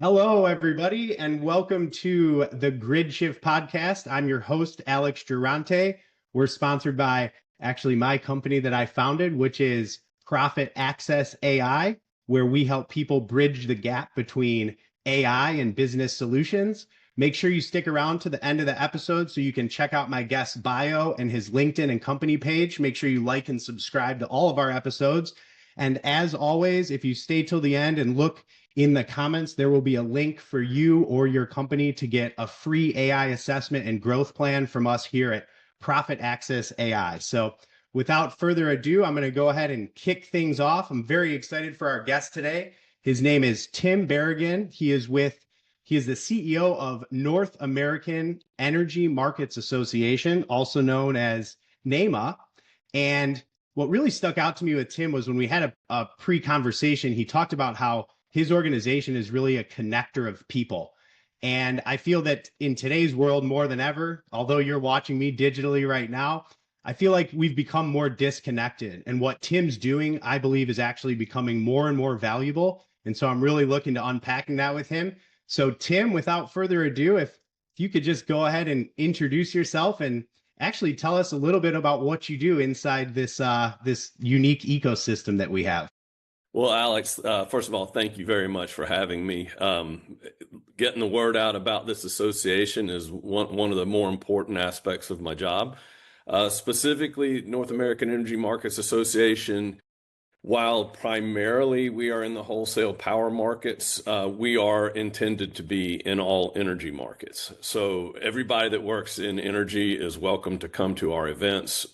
Hello, everybody, and welcome to the Grid Shift podcast. I'm your host, Alex Durante. We're sponsored by actually my company that I founded, which is Profit Access AI, where we help people bridge the gap between AI and business solutions. Make sure you stick around to the end of the episode so you can check out my guest's bio and his LinkedIn and company page. Make sure you like and subscribe to all of our episodes. And as always, if you stay till the end and look in the comments, there will be a link for you or your company to get a free AI assessment and growth plan from us here at Profit Access AI. So without further ado, I'm going to go ahead and kick things off. I'm very excited for our guest today. His name is Tim Berrigan. He is the CEO of North American Energy Markets Association, also known as NEMA. And what really stuck out to me with Tim was when we had a pre-conversation, he talked about how his organization is really a connector of people. And I feel that in today's world more than ever, although you're watching me digitally right now, I feel like we've become more disconnected. And what Tim's doing, I believe, is actually becoming more and more valuable. And so I'm really looking to unpacking that with him. So Tim, without further ado, if you could just go ahead and introduce yourself and actually tell us a little bit about what you do inside this unique ecosystem that we have. Well, Alex, first of all, thank you very much for having me. Getting the word out about this association is one of the more important aspects of my job. Specifically, North American Energy Markets Association, while primarily we are in the wholesale power markets, we are intended to be in all energy markets. So everybody that works in energy is welcome to come to our events.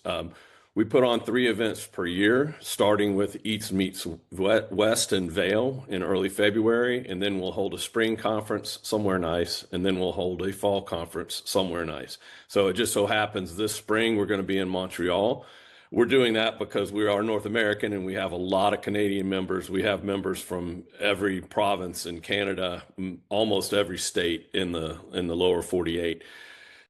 We put on 3 events per year, starting with Eats Meets West and Vail in early February, and then we'll hold a spring conference somewhere nice, and then we'll hold a fall conference somewhere nice. So it just so happens this spring we're going to be in Montreal. We're doing that because we are North American and we have a lot of Canadian members. We have members from every province in Canada, almost every state in the lower 48.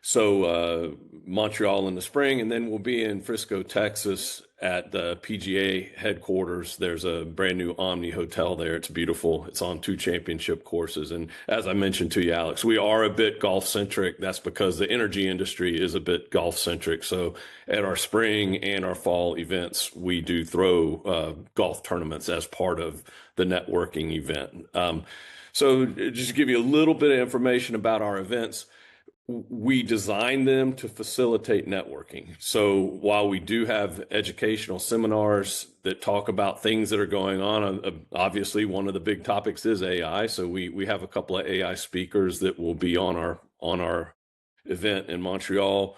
So Montreal in the spring, and then we'll be in Frisco, Texas at the PGA headquarters. There's a brand new Omni hotel there. It's beautiful. It's on 2 championship courses. And as I mentioned to you, Alex, we are a bit golf centric. That's because the energy industry is a bit golf centric. So at our spring and our fall events, we do throw golf tournaments as part of the networking event. So just to give you a little bit of information about our events, we design them to facilitate networking. So while we do have educational seminars that talk about things that are going on, obviously one of the big topics is AI. So we have a couple of AI speakers that will be on our event in Montreal.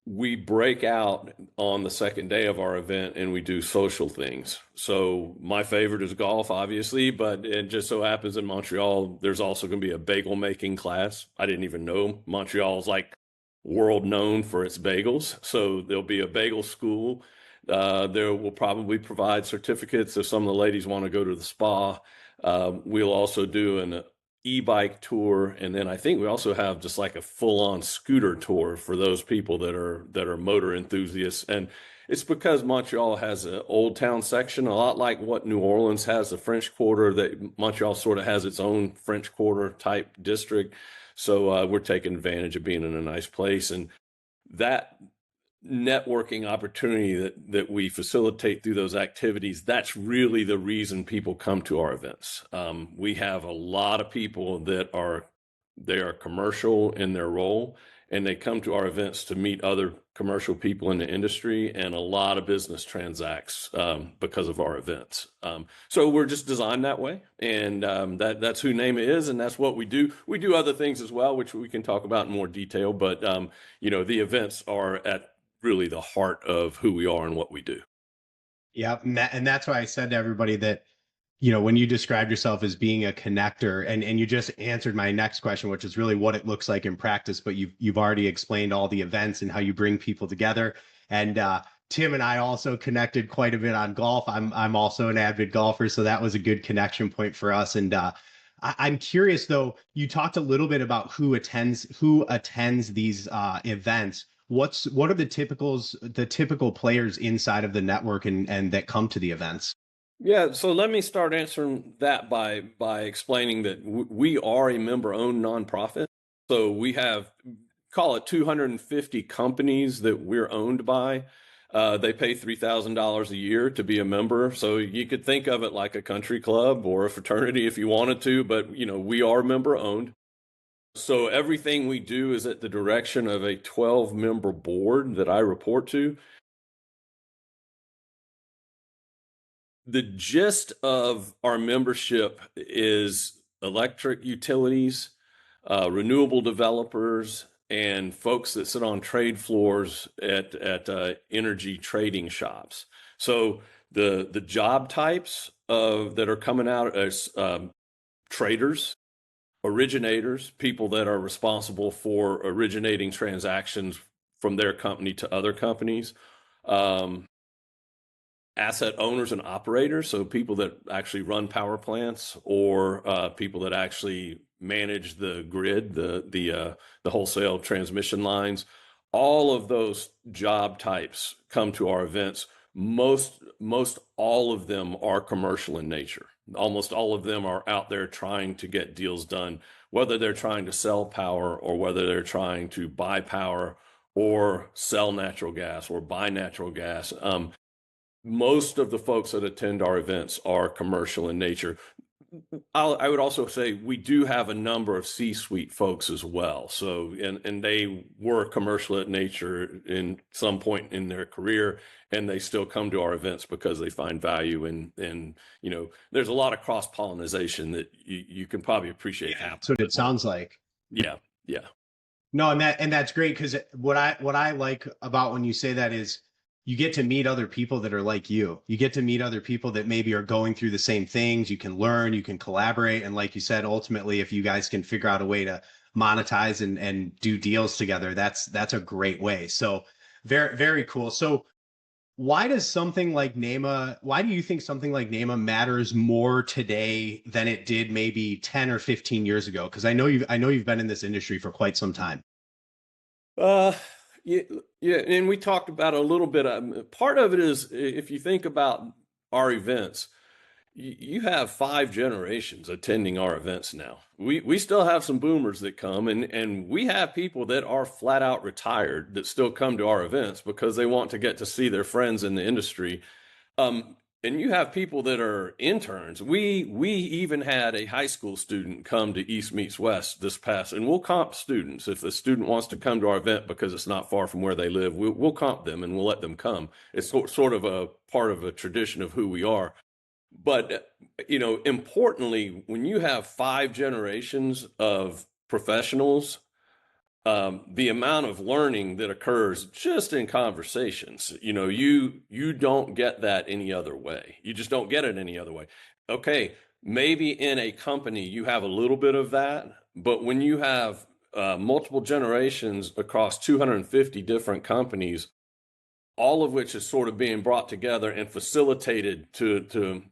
We break out on the second day of our event and we do social things. So my favorite is golf, obviously, but it just so happens in Montreal, there's also going to be a bagel making class. I didn't even know Montreal is like world known for its bagels. So there'll be a bagel school. There will probably provide certificates if some of the ladies want to go to the spa. We'll also do an e-bike tour, and then I think we also have just like a full-on scooter tour for those people that are motor enthusiasts. And it's because Montreal has an old town section, a lot like what New Orleans has, the French Quarter, that Montreal sort of has its own French Quarter type district. So we're taking advantage of being in a nice place, and that networking opportunity that we facilitate through those activities, that's really the reason people come to our events. We have a lot of people that are commercial in their role, and they come to our events to meet other commercial people in the industry, and a lot of business transacts because of our events. So we're just designed that way, and that's who NAEMA is, and that's what we do. We do other things as well, which we can talk about in more detail, but the events are at really the heart of who we are and what we do. Yeah, and that's why I said to everybody that, when you described yourself as being a connector, and you just answered my next question, which is really what it looks like in practice, but you've already explained all the events and how you bring people together. And Tim and I also connected quite a bit on golf. I'm also an avid golfer, so that was a good connection point for us. And I'm curious though, you talked a little bit about who attends these events. What are the typical players inside of the network and that come to the events? Yeah, so let me start answering that by explaining that we are a member-owned nonprofit. So we have, call it 250 companies that we're owned by. They pay $3,000 a year to be a member. So you could think of it like a country club or a fraternity if you wanted to, but we are member-owned. So everything we do is at the direction of a 12-member board that I report to. The gist of our membership is electric utilities, renewable developers, and folks that sit on trade floors at energy trading shops. So the job types that are coming out as traders, originators, people that are responsible for originating transactions from their company to other companies. Asset owners and operators, so people that actually run power plants or people that actually manage the grid, the wholesale transmission lines. All of those job types come to our events. Most all of them are commercial in nature. Almost all of them are out there trying to get deals done, whether they're trying to sell power or whether they're trying to buy power or sell natural gas or buy natural gas. Most of the folks that attend our events are commercial in nature. I would also say we do have a number of C-suite folks as well. So, and they were commercial in nature in some point in their career, and they still come to our events because they find value in there's a lot of cross-pollination that you can probably appreciate happening. That's what it sounds like. Yeah, yeah. No, and that's great, because what I like about when you say that is you get to meet other people that are like you. You get to meet other people that maybe are going through the same things. You can learn, you can collaborate, and like you said, ultimately, if you guys can figure out a way to monetize and do deals together, that's a great way. So very, very cool. So why does something like NEMA, why do you think something like NEMA matters more today than it did maybe 10 or 15 years ago? Because I know you've been in this industry for quite some time. Uh, yeah, yeah, and we talked about a little bit. Part of it is if you think about our events, you have five generations attending our events now. We still have some boomers that come, and we have people that are flat out retired that still come to our events because they want to get to see their friends in the industry. And you have people that are interns. We even had a high school student come to East Meets West this past, and we'll comp students. If the student wants to come to our event because it's not far from where they live, we'll comp them and we'll let them come. It's sort of a part of a tradition of who we are. But, importantly, when you have five generations of professionals, the amount of learning that occurs just in conversations, you don't get that any other way. You just don't get it any other way. Okay, maybe in a company you have a little bit of that, but when you have multiple generations across 250 different companies, all of which is sort of being brought together and facilitated to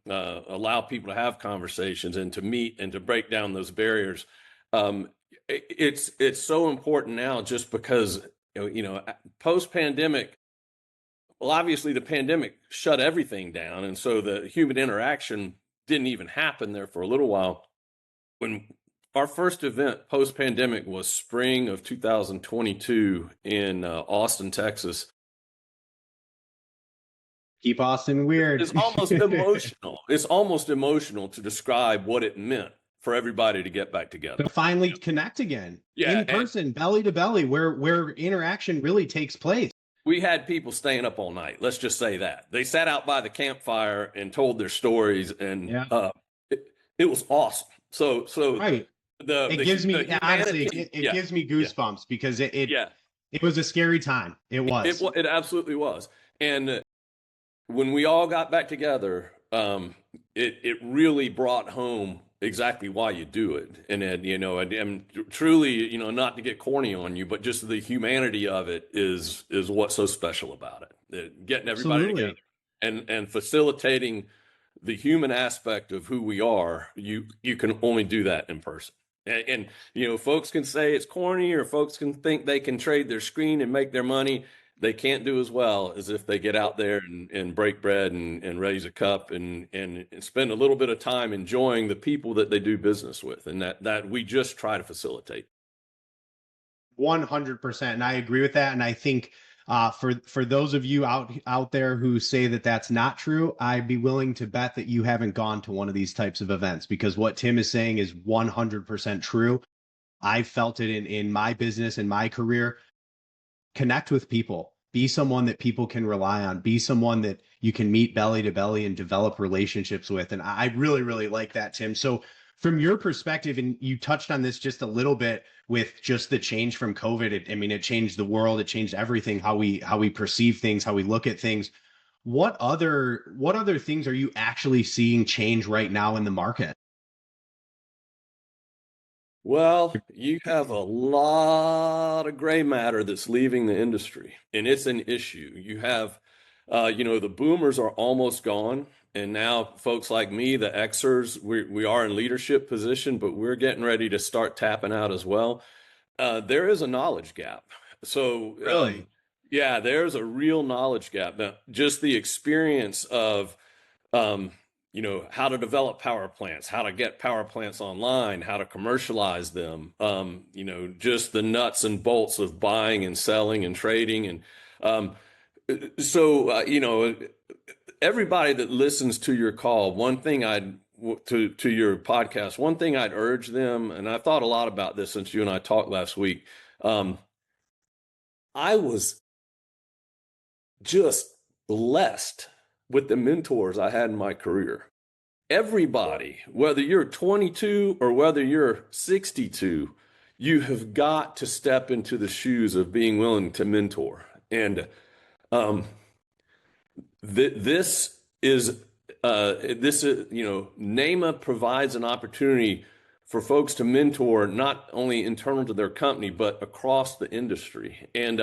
allow people to have conversations and to meet and to break down those barriers. It's so important now just because post pandemic. Well, obviously the pandemic shut everything down, and so the human interaction didn't even happen there for a little while. When our first event post pandemic was spring of 2022 in Austin, Texas. Keep Austin weird. It's almost emotional. It's almost emotional to describe what it meant for everybody to get back together. To finally connect again, Yeah, in person, belly to belly, where interaction really takes place. We had people staying up all night. Let's just say that. They sat out by the campfire and told their stories, and Yeah. it was awesome. So Right. It gives me honestly, it gives me goosebumps because it was a scary time. It was. It absolutely was. And when we all got back together, it really brought home exactly why you do it. And then, and truly, not to get corny on you, but just the humanity of it is what's so special about it. Getting everybody Absolutely. together and facilitating the human aspect of who we are. You can only do that in person. And folks can say it's corny, or folks can think they can trade their screen and make their money. they can't do as well as if they get out there and break bread and raise a cup and spend a little bit of time enjoying the people that they do business with, and that we just try to facilitate. 100%. And I agree with that. And I think for those of you out there who say that that's not true, I'd be willing to bet that you haven't gone to one of these types of events, because what Tim is saying is 100% true. I've felt it in my business and my career. Connect with people, be someone that people can rely on, be someone that you can meet belly to belly and develop relationships with. And I really, really like that, Tim. So from your perspective, and you touched on this just a little bit with just the change from COVID, it changed the world, it changed everything, how we perceive things, how we look at things. What other things are you actually seeing change right now in the market? Well, you have a lot of gray matter that's leaving the industry, and it's an issue. You have, the boomers are almost gone, and now folks like me, the Xers, we are in leadership position, but we're getting ready to start tapping out as well. There is a knowledge gap. So, Really? yeah, there's a real knowledge gap. Now, just the experience of how to develop power plants, how to get power plants online, how to commercialize them, just the nuts and bolts of buying and selling and trading. And everybody that listens to your call, to your podcast, one thing I'd urge them, and I've thought a lot about this since you and I talked last week. I was just blessed with the mentors I had in my career. Everybody, whether you're 22 or whether you're 62, you have got to step into the shoes of being willing to mentor. And NAEMA provides an opportunity for folks to mentor not only in terms of their company but across the industry. And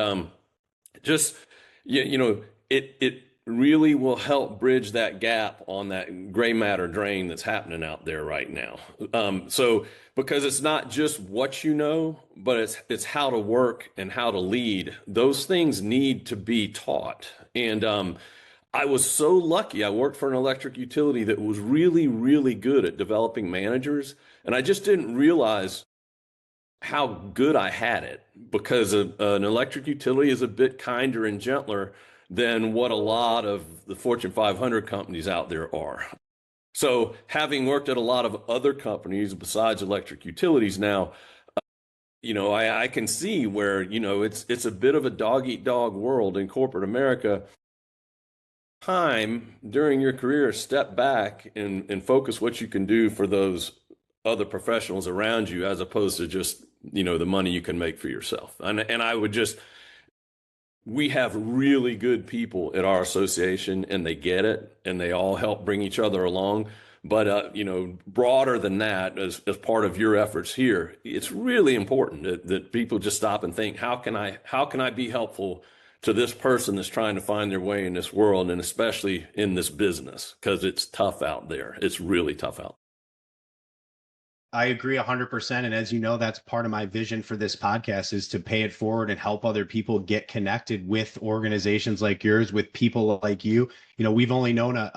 it really will help bridge that gap on that gray matter drain that's happening out there right now. Because it's not just what you know, but it's how to work and how to lead. Those things need to be taught. And I was so lucky. I worked for an electric utility that was really, really good at developing managers, and I just didn't realize how good I had it, because an electric utility is a bit kinder and gentler than what a lot of the Fortune 500 companies out there are. So having worked at a lot of other companies besides electric utilities now, I can see where, it's a bit of a dog eat dog world in corporate America. Time during your career, step back and focus what you can do for those other professionals around you, as opposed to just, the money you can make for yourself. And I would we have really good people at our association, and they get it, and they all help bring each other along. But, broader than that, as part of your efforts here, it's really important that people just stop and think, how can I be helpful to this person that's trying to find their way in this world, and especially in this business, because it's tough out there. It's really tough out. I agree 100%. And as you know, that's part of my vision for this podcast, is to pay it forward and help other people get connected with organizations like yours, with people like you. We've only known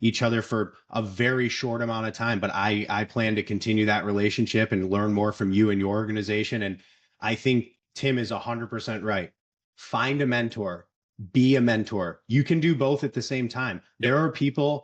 each other for a very short amount of time, but I plan to continue that relationship and learn more from you and your organization. And I think Tim is 100% right. Find a mentor, be a mentor. You can do both at the same time. Yep. There are people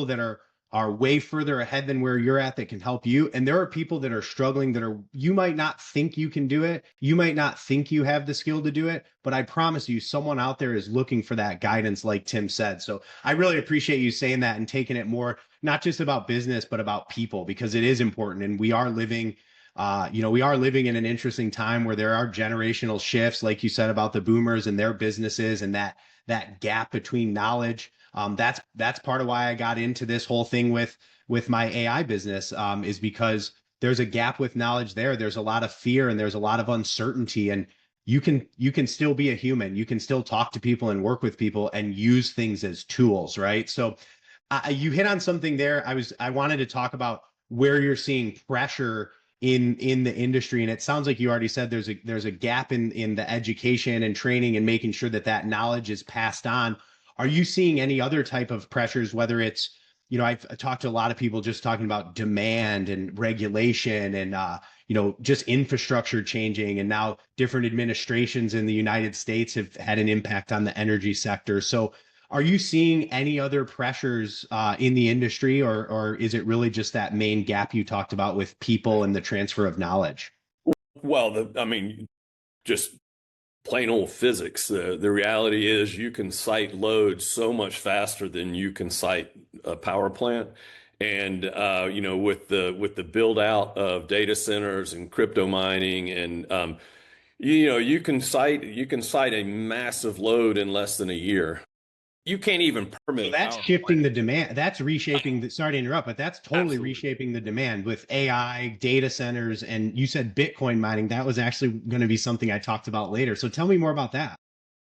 that are way further ahead than where you're at that can help you. And there are people that are struggling you might not think you can do it. You might not think you have the skill to do it, but I promise you, someone out there is looking for that guidance, like Tim said. So I really appreciate you saying that and taking it more, not just about business, but about people, because it is important. And we are living in an interesting time where there are generational shifts, like you said, about the boomers and their businesses, and that gap between knowledge. That's part of why I got into this whole thing with my AI business, is because there's a gap with knowledge there. There's a lot of fear and there's a lot of uncertainty, and you can still be a human. You can still talk to people and work with people and use things as tools, right? So you hit on something there. I wanted to talk about where you're seeing pressure in the industry. And it sounds like you already said there's a gap in the education and training and making sure that that knowledge is passed on. Are you seeing any other type of pressures, whether it's, I've talked to a lot of people just talking about demand and regulation and just infrastructure changing, and now different administrations in the United States have had an impact on the energy sector. So are you seeing any other pressures in the industry, or is it really just that main gap you talked about with people and the transfer of knowledge? Well, I mean, just plain old physics. The reality is you can cite loads so much faster than you can cite a power plant. And with the build out of data centers and crypto mining, and you can cite a massive load in less than a year. You can't even permit So a that's power shifting plant. the demand. That's reshaping the, sorry to interrupt, but that's totally Absolutely. reshaping the demand with AI, data centers, and you said Bitcoin mining. That was actually going to be something I talked about later. So tell me more about that.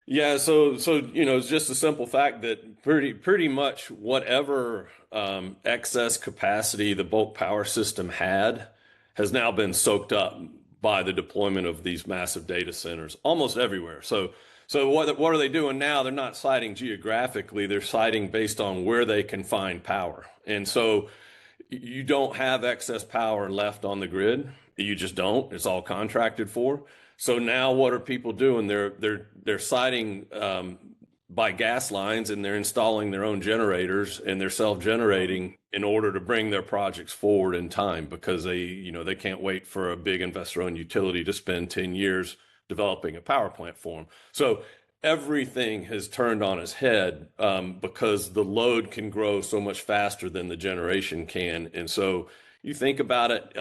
Yeah, so it's just a simple fact that pretty much whatever excess capacity the bulk power system had has now been soaked up by the deployment of these massive data centers almost everywhere. So what are they doing now? They're not siting geographically, they're siting based on where they can find power. And so you don't have excess power left on the grid. You just don't. It's all contracted for. So now what are people doing? They're siting by gas lines, and they're installing their own generators, and they're self-generating in order to bring their projects forward in time, because they can't wait for a big investor-owned utility to spend 10 years developing a power plant for them. So everything has turned on its head, because the load can grow so much faster than the generation can. And so you think about it,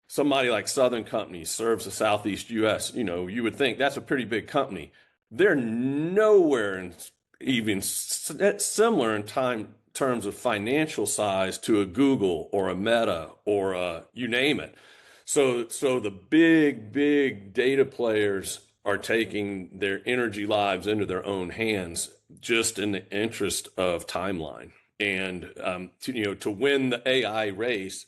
somebody like Southern Company serves the Southeast US. You would think that's a pretty big company. They're nowhere even similar in terms of financial size to a Google or a Meta or you name it. So the big data players are taking their energy lives into their own hands just in the interest of timeline. And to win the AI race,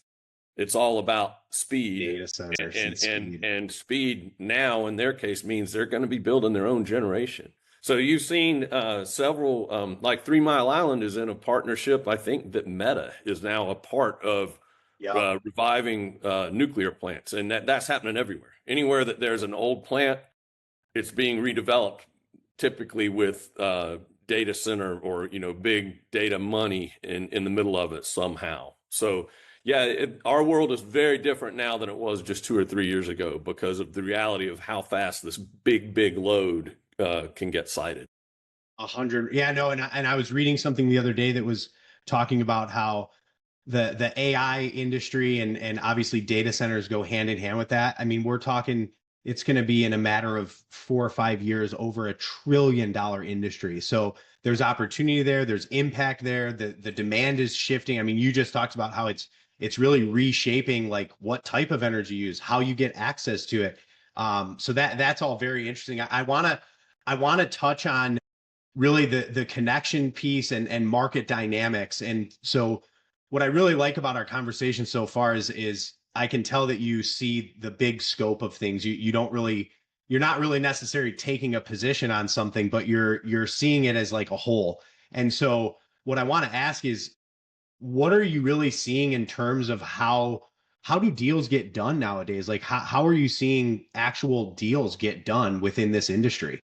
it's all about speed, Data centers and and and speed. and speed now in their case means they're going to be building their own generation. So you've seen several, like 3 Mile Island is in a partnership. I think that Meta is now a part of Yep. reviving nuclear plants, and that's happening everywhere. Anywhere that there's an old plant, it's being redeveloped, typically with data center or big data money in the middle of it somehow. So yeah, our world is very different now than it was just 2 or 3 years ago, because of the reality of how fast this big load can get sited. 100. Yeah, no, and I was reading something the other day that was talking about how the AI industry and obviously data centers go hand in hand with that. I mean, we're talking it's going to be in a matter of 4 or 5 years over $1 trillion industry. So there's opportunity there, there's impact there. The demand is shifting. I mean, you just talked about how it's really reshaping like what type of energy you use, how you get access to it. So that's all very interesting. I wanna touch on really the connection piece and market dynamics. And so what I really like about our conversation so far is I can tell that you see the big scope of things. You're not really necessarily taking a position on something, but you're seeing it as like a whole. And so what I want to ask is, what are you really seeing in terms of how do deals get done nowadays? Like how are you seeing actual deals get done within this industry?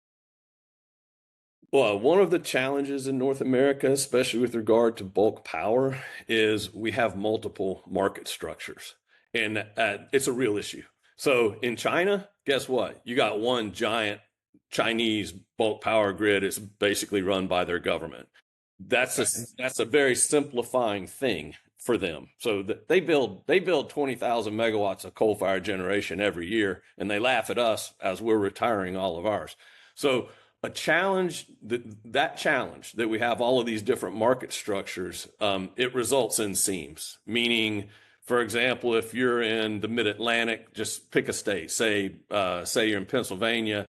Well, one of the challenges in North America, especially with regard to bulk power, is we have multiple market structures, and it's a real issue. So in China, guess what? You got one giant Chinese bulk power grid. It's basically run by their government. That's a Okay. that's a very simplifying thing for them. So they build 20,000 megawatts of coal fired generation every year, and they laugh at us as we're retiring all of ours. So a challenge that challenge that we have all of these different market structures, it results in seams. Meaning, for example, if you're in the Mid-Atlantic, just pick a state. Say you're in Pennsylvania,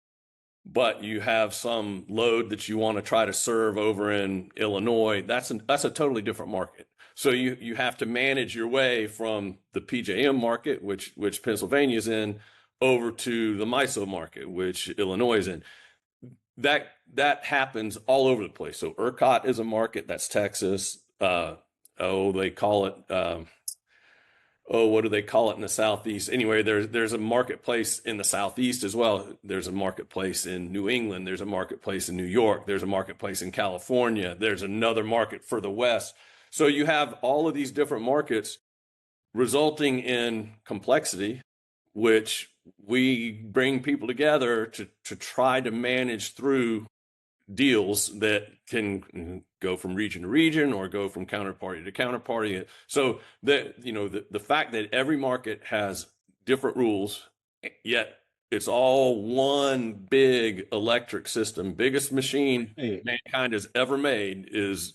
but you have some load that you want to try to serve over in Illinois. That's a totally different market. So you have to manage your way from the PJM market, which Pennsylvania is in, over to the MISO market, which Illinois is in. That happens all over the place. So ERCOT is a market, that's Texas. They call it what do they call it in the Southeast? Anyway, there's a marketplace in the Southeast as well. There's a marketplace in New England. There's a marketplace in New York. There's a marketplace in California. There's another market for the West. So you have all of these different markets resulting in complexity, which we bring people together to try to manage through deals that can go from region to region or go from counterparty to counterparty. So the fact that every market has different rules, yet it's all one big electric system. Biggest machine mankind has ever made is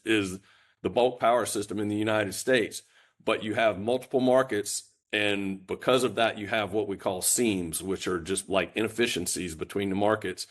the bulk power system in the United States. But you have multiple markets, and because of that, you have what we call seams, which are just like inefficiencies between the markets.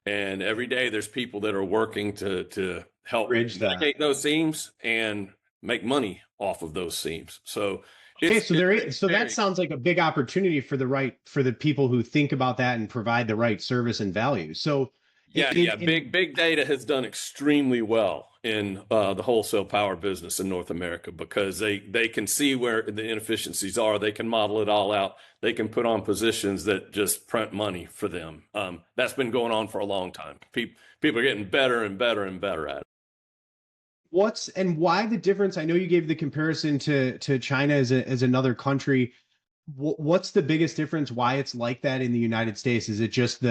And every day there's people that are working to help mitigate those seams and make money off of those seams. So that sounds like a big opportunity for the people who think about that and provide the right service and value. So big data has done extremely well in the wholesale power business in North America, because they can see where the inefficiencies are. They can model it all out. They can put on positions that just print money for them. That's been going on for a long time. People are getting better and better and better at it. Why the difference? I know you gave the comparison to China as another country. What's the biggest difference? Why it's like that in the United States? Is it just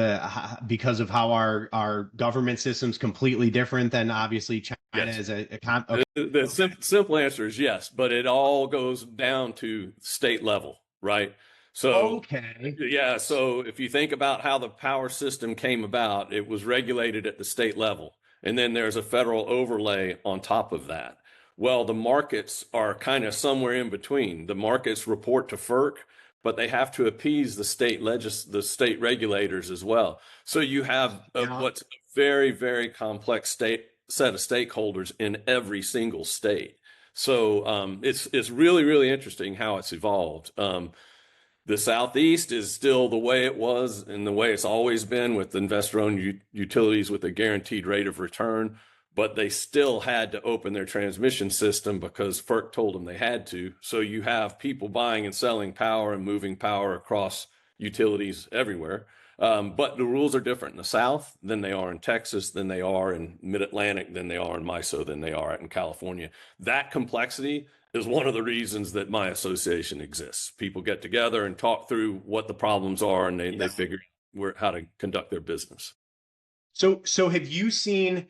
because of how our government system's completely different than obviously China is The simple answer is yes, but it all goes down to state level, right? So so if you think about how the power system came about, it was regulated at the state level, and then there's a federal overlay on top of that. Well, the markets are kind of somewhere in between. The markets report to FERC, but they have to appease the state regulators as well. So you have what's a very, very complex set of stakeholders in every single state. So it's really, really interesting how it's evolved. The Southeast is still the way it was and the way it's always been, with investor-owned utilities with a guaranteed rate of return. But they still had to open their transmission system because FERC told them they had to. So you have people buying and selling power and moving power across utilities everywhere. But the rules are different in the South than they are in Texas, than they are in Mid-Atlantic, than they are in MISO, than they are in California. That complexity is one of the reasons that my association exists. People get together and talk through what the problems are, and they figure out how to conduct their business. So have you seen...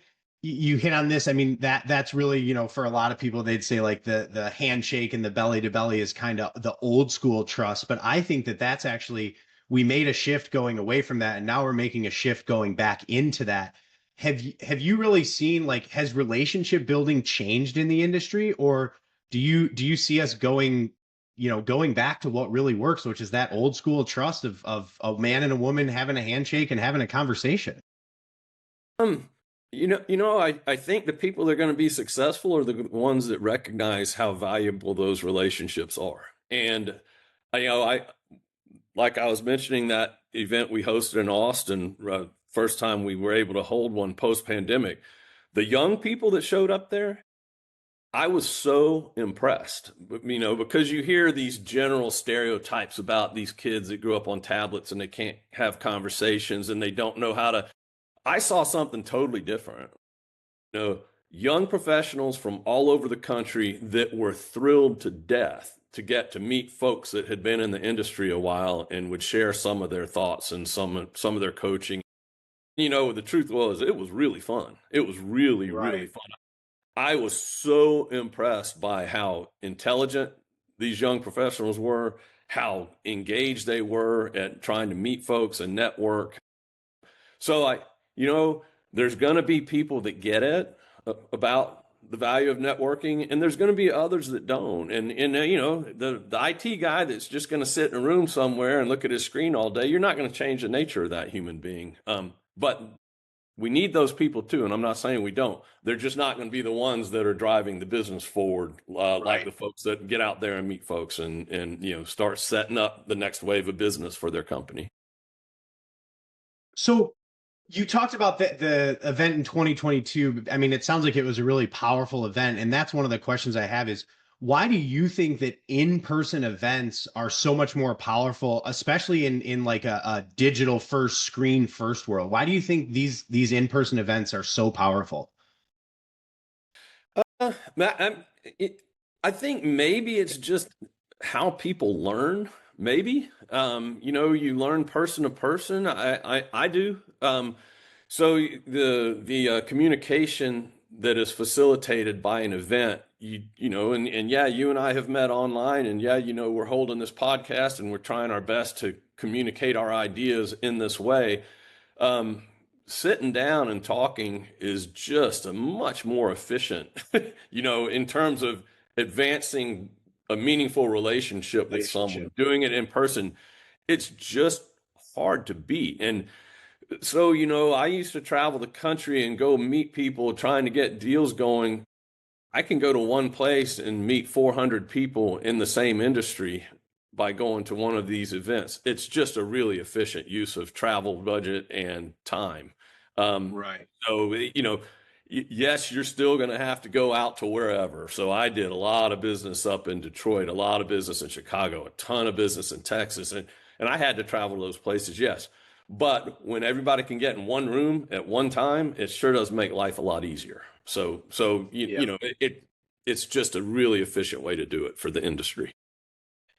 You hit on this. I mean, that's really, for a lot of people, they'd say like the handshake and the belly to belly is kind of the old school trust. But I think that's actually, we made a shift going away from that, and now we're making a shift going back into that. Have you really seen, like, has relationship building changed in the industry, or do you see us going back to what really works, which is that old school trust of a man and a woman having a handshake and having a conversation? I think the people that are going to be successful are the ones that recognize how valuable those relationships are. And, like I was mentioning, that event we hosted in Austin, first time we were able to hold one post-pandemic, the young people that showed up there, I was so impressed, because you hear these general stereotypes about these kids that grew up on tablets and they can't have conversations and they don't know how to. I saw something totally different. Young professionals from all over the country that were thrilled to death to get to meet folks that had been in the industry a while and would share some of their thoughts and some of their coaching. The truth was, it was really fun. It was really, really fun. I was so impressed by how intelligent these young professionals were, how engaged they were at trying to meet folks and network. So there's going to be people that get it about the value of networking, and there's going to be others that don't. And the IT guy that's just going to sit in a room somewhere and look at his screen all day, you're not going to change the nature of that human being. But we need those people too. And I'm not saying we don't. They're just not going to be the ones that are driving the business forward, like Right. the folks that get out there and meet folks and start setting up the next wave of business for their company. So you talked about the event in 2022. I mean, it sounds like it was a really powerful event. And that's one of the questions I have is why do you think that in-person events are so much more powerful, especially in like a digital first, screen first world? Why do you think these in-person events are so powerful? Matt, I think maybe it's just how people learn. Maybe, you learn person to person. I do. So the communication that is facilitated by an event, and yeah, you and I have met online, and yeah, we're holding this podcast, and we're trying our best to communicate our ideas in this way. Um, Sitting down and talking is just a much more efficient, in terms of advancing a meaningful relationship with someone. Doing it in person, it's just hard to beat. And so, I used to travel the country and go meet people trying to get deals going. I can go to one place and meet 400 people in the same industry by going to one of these events. It's just a really efficient use of travel budget and time. Um, Right. yes, you're still going to have to go out to wherever. So I did a lot of business up in Detroit, a lot of business in Chicago, a ton of business in Texas, and I had to travel to those places, yes. But when everybody can get in one room at one time, it sure does make life a lot easier. It's just a really efficient way to do it for the industry.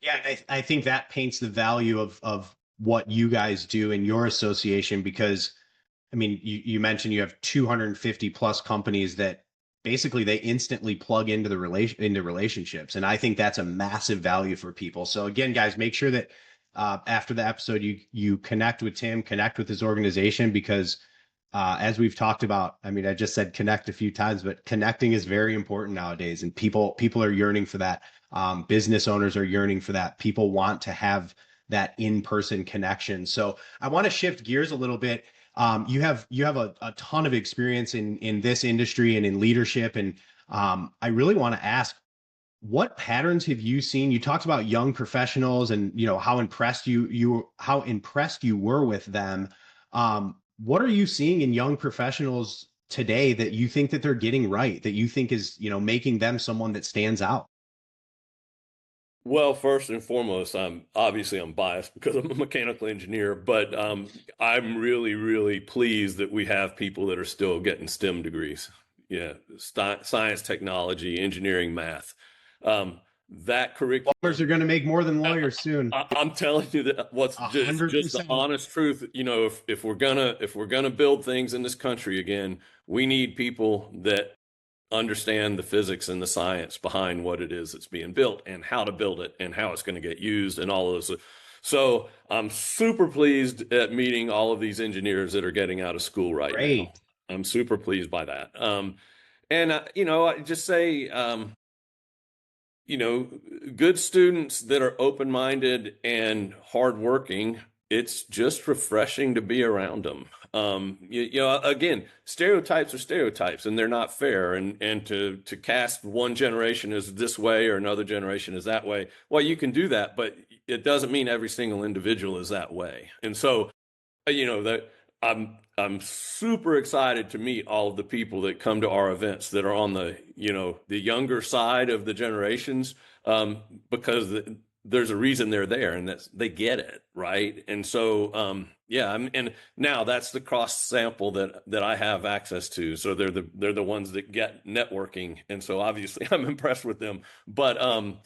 Yeah, I think that paints the value of what you guys do in your association because I mean, you mentioned you have 250 plus companies that basically they instantly plug into into relationships, and I think that's a massive value for people. So again, guys, make sure that after the episode, you connect with Tim, connect with his organization because as we've talked about, I mean, I just said connect a few times, but connecting is very important nowadays, and people are yearning for that. Business owners are yearning for that. People want to have that in-person connection. So I want to shift gears a little bit. You have a ton of experience in this industry and in leadership, and I really want to ask, what patterns have you seen? You talked about young professionals and how impressed you were with them. What are you seeing in young professionals today that you think that they're getting right, that you think is making them someone that stands out? Well, first and foremost, I'm biased because I'm a mechanical engineer, but I'm really, really pleased that we have people that are still getting STEM degrees. Yeah, science, technology, engineering, math. That curriculum. Lawyers are going to make more than lawyers soon. I'm telling you that what's just the 100%. honest truth. If we're gonna build things in this country again, we need people that understand the physics and the science behind what it is that's being built and how to build it and how it's going to get used and all of those. So I'm super pleased at meeting all of these engineers that are getting out of school right now. Great. I'm super pleased by that. I just say, you know, good students that are open-minded and hardworking, it's just refreshing to be around them. Again, stereotypes are stereotypes and they're not fair. And to cast one generation as this way or another generation as that way, well, you can do that, but it doesn't mean every single individual is that way. And so, that I'm super excited to meet all of the people that come to our events that are on the younger side of the generations, because there's a reason they're there and that's they get it, right? And so and now that's the cross sample that I have access to. So they're the ones that get networking, and so obviously I'm impressed with them. But I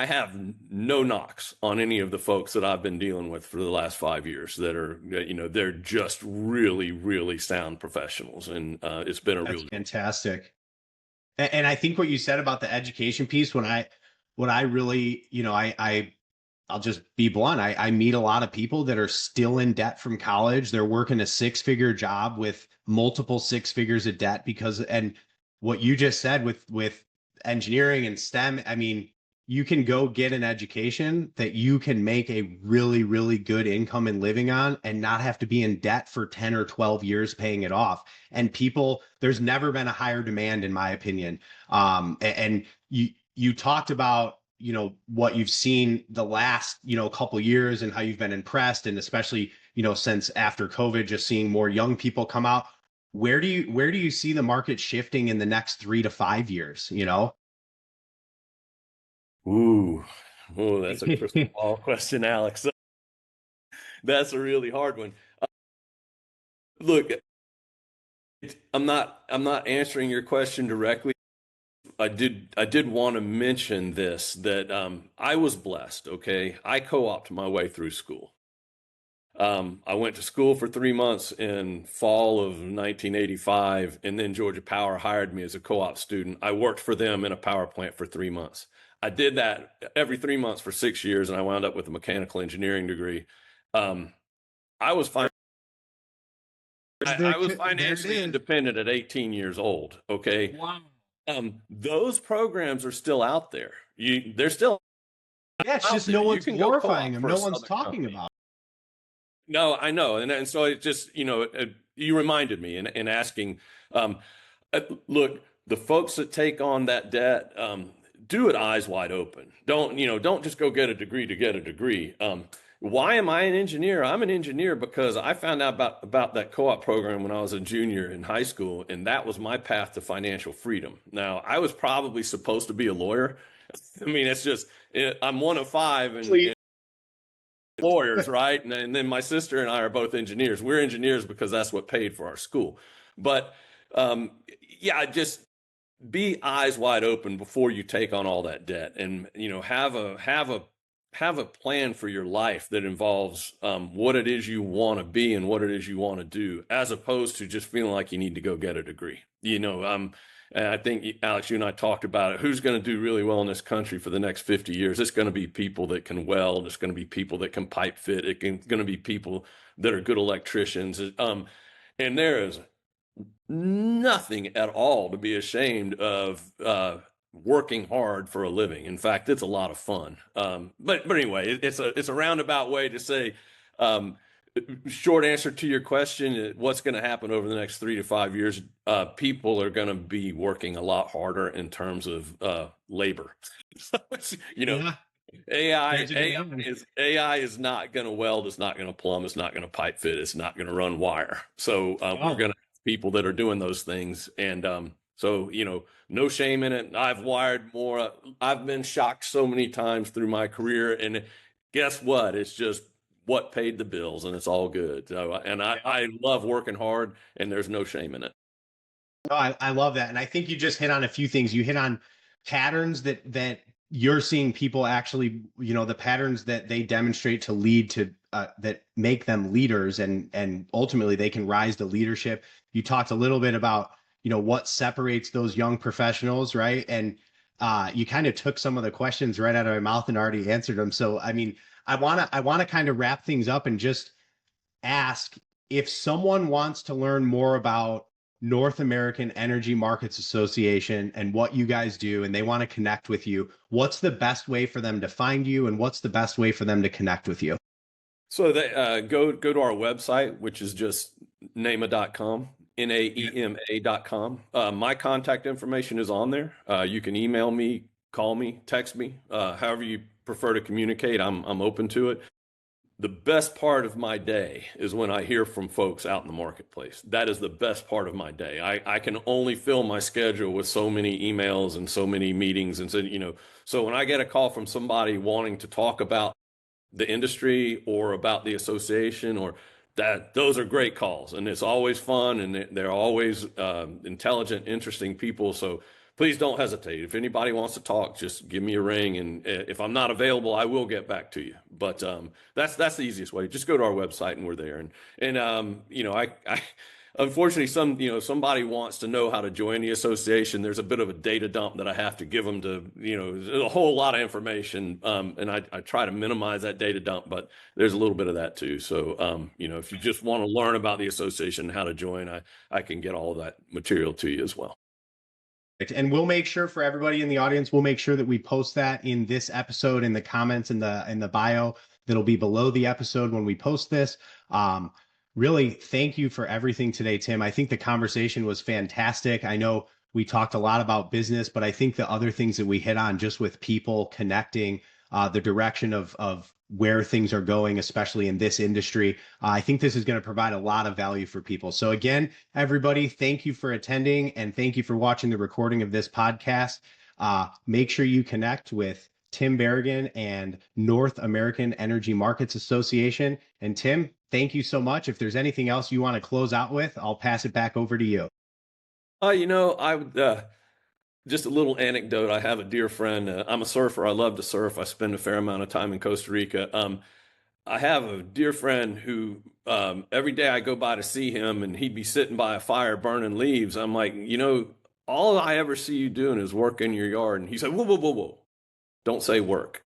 have no knocks on any of the folks that I've been dealing with for the last 5 years that are, they're just really, really sound professionals. And it's been a That's real fantastic. And I think what you said about the education piece, when I really, I'll just be blunt. I meet a lot of people that are still in debt from college. They're working a six-figure job with multiple six figures of debt and what you just said with engineering and STEM, I mean, you can go get an education that you can make a really, really good income and living on and not have to be in debt for 10 or 12 years paying it off. And people, there's never been a higher demand, in my opinion. And you talked about, what you've seen the last, couple years and how you've been impressed, and especially, since after COVID, just seeing more young people come out. Where do you see the market shifting in the next 3 to 5 years, Ooh, oh, that's a crystal ball question, Alex. That's a really hard one. Look, I'm not answering your question directly. I did want to mention this, that I was blessed. Okay, I co-opted my way through school. I went to school for 3 months in fall of 1985, and then Georgia Power hired me as a co-op student. I worked for them in a power plant for 3 months. I did that every 3 months for 6 years, and I wound up with a mechanical engineering degree. Um, I was fine. I was There it financially is. independent at 18 years old. Okay. Wow. Those programs are still out there. They're still Yeah, it's out just there. no You one's can go glorifying co-op them. for No a one's Southern talking company. about No, I know, and so it just you reminded me in asking. Um, Look, the folks that take on that debt, do it eyes wide open. Don't just go get a degree to get a degree. Why am I an engineer? I'm an engineer because I found out about that co-op program when I was a junior in high school, and that was my path to financial freedom. Now, I was probably supposed to be a lawyer. I mean, it's just I'm one of five, and lawyers, right? And then my sister and I are both engineers. We're engineers because that's what paid for our school. But um, yeah, just be eyes wide open before you take on all that debt, and have a plan for your life that involves what it is you want to be and what it is you want to do, as opposed to just feeling like you need to go get a degree. And I think, Alex, you and I talked about it. Who's going to do really well in this country for the next 50 years? It's going to be people that can weld. It's going to be people that can pipe fit. It's going to be people that are good electricians. And there is nothing at all to be ashamed of working hard for a living. In fact, it's a lot of fun. But anyway, it's a roundabout way to say, um, short answer to your question, what's going to happen over the next 3 to 5 years? People are going to be working a lot harder in terms of labor. So you know, yeah. AI There's a AI demand. is AI is not going to weld. It's not going to plumb. It's not going to pipe fit. It's not going to run wire. So we're Oh, going to have people that are doing those things, and so no shame in it. I've wired more. I've been shocked so many times through my career, and guess what? It's just what paid the bills, and it's all good. So, and yeah. I love working hard, and there's no shame in it. No, I love that. And I think you just hit on a few things. You hit on patterns that you're seeing people actually, the patterns that they demonstrate to lead to that make them leaders, and ultimately they can rise to leadership. You talked a little bit about, what separates those young professionals, right? And you kind of took some of the questions right out of my mouth and already answered them. So I mean, I want to kind of wrap things up and just ask, if someone wants to learn more about North American Energy Markets Association and what you guys do, and they want to connect with you, what's the best way for them to find you, and what's the best way for them to connect with you? So they go to our website, which is just NAEMA.com, NAEMA.com. My contact information is on there. You can email me, call me, text me, however you prefer to communicate. I'm open to it. The best part of my day is when I hear from folks out in the marketplace. That is the best part of my day. I can only fill my schedule with so many emails and so many meetings. And so when I get a call from somebody wanting to talk about the industry or about the association, or that, those are great calls, and it's always fun, and they're always intelligent, interesting people. So please don't hesitate. If anybody wants to talk, just give me a ring, and if I'm not available, I will get back to you. But that's the easiest way. Just go to our website, and we're there. And I unfortunately, somebody wants to know how to join the association. There's a bit of a data dump that I have to give them to, a whole lot of information. And I try to minimize that data dump, but there's a little bit of that too. So, if you just want to learn about the association and how to join, I can get all of that material to you as well. And we'll make sure for everybody in the audience, we'll make sure that we post that in this episode in the comments in the bio that'll be below the episode when we post this. Really, thank you for everything today, Tim. I think the conversation was fantastic. I know we talked a lot about business, but I think the other things that we hit on just with people connecting, the direction of where things are going, especially in this industry. I think this is going to provide a lot of value for people. So again, everybody, thank you for attending and thank you for watching the recording of this podcast. Make sure you connect with Tim Berrigan and North American Energy Markets Association. And Tim, thank you so much. If there's anything else you want to close out with, I'll pass it back over to you. I would just a little anecdote. I have a dear friend. I'm a surfer. I love to surf. I spend a fair amount of time in Costa Rica. I have a dear friend who every day I go by to see him, and he'd be sitting by a fire burning leaves. I'm like, all I ever see you doing is work in your yard. And he said, whoa, whoa, whoa, whoa. Don't say work.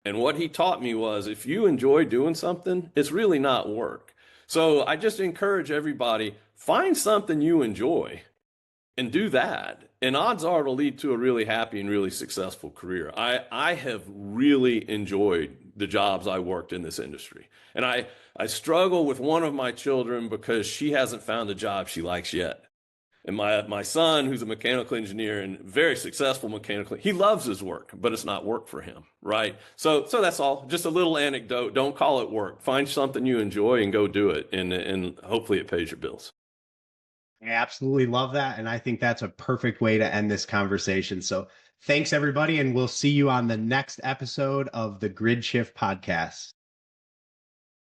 And what he taught me was if you enjoy doing something, it's really not work. So I just encourage everybody, find something you enjoy and do that. And odds are it'll lead to a really happy and really successful career. I have really enjoyed the jobs I worked in this industry. And I struggle with one of my children because she hasn't found a job she likes yet. And my son, who's a mechanical engineer and very successful mechanical, he loves his work, but it's not work for him, right? So that's all. Just a little anecdote. Don't call it work. Find something you enjoy and go do it, and hopefully it pays your bills. I absolutely love that. And I think that's a perfect way to end this conversation. So thanks, everybody. And we'll see you on the next episode of the Grid Shift Podcast.